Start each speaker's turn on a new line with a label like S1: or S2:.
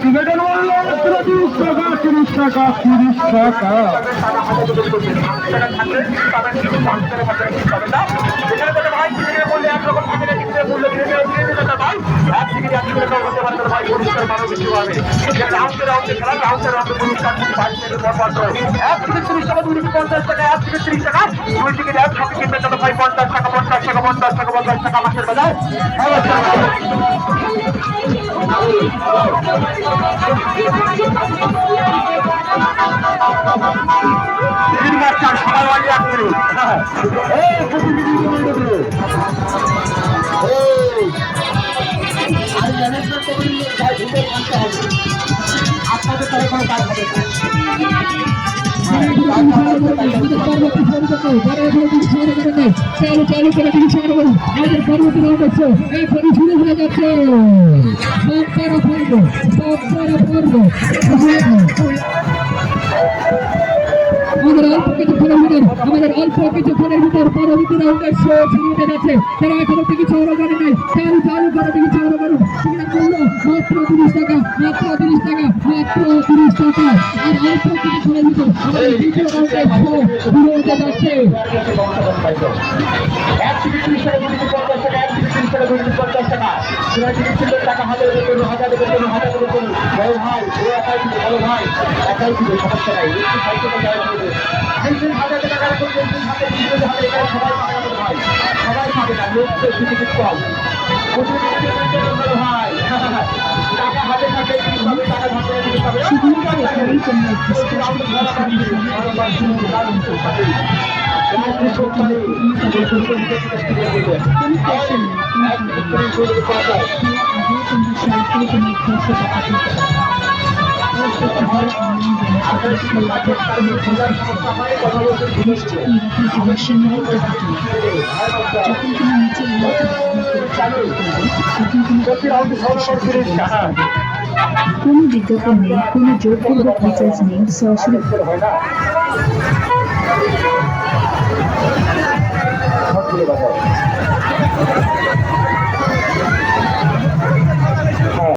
S1: টিকেটের মূল্য মাত্র 30 টাকা 30 টাকা 30 টাকা। আপনাদের তারা কোনো কাজ হবে চালু করে দিয়েছে আমাদের পরবর্তী রাউন্ড হচ্ছে এরপরে শুরু হয়ে যাচ্ছে আমাদের অল্প কিছুক্ষণের ভিতর পরবর্তী রাউন্ডের শো শুরু হতে যাচ্ছে। তারা এখনো টিকিট সংগ্রহ করে নাই, চালু করে টিকিট সংগ্রহ করুন। টিকিটের মূল্য মাত্র 30 টাকা, মাত্র 30 টাকা, মাত্র 30 টাকা। আর অল্প কিছুক্ষণের ভিতর আমাদের দ্বিতীয় রাউন্ডের শো শুরু হতে যাচ্ছে। টাকা হাজার টাকা সবাই পাবে না, লোক টিকিট কম ভাই টাকা হাতে থাকে টাকা
S2: কোনো বিজ্ঞাপন নেই, কোনো জোরপূর্বক রিচার্জ নেই, সরাসরি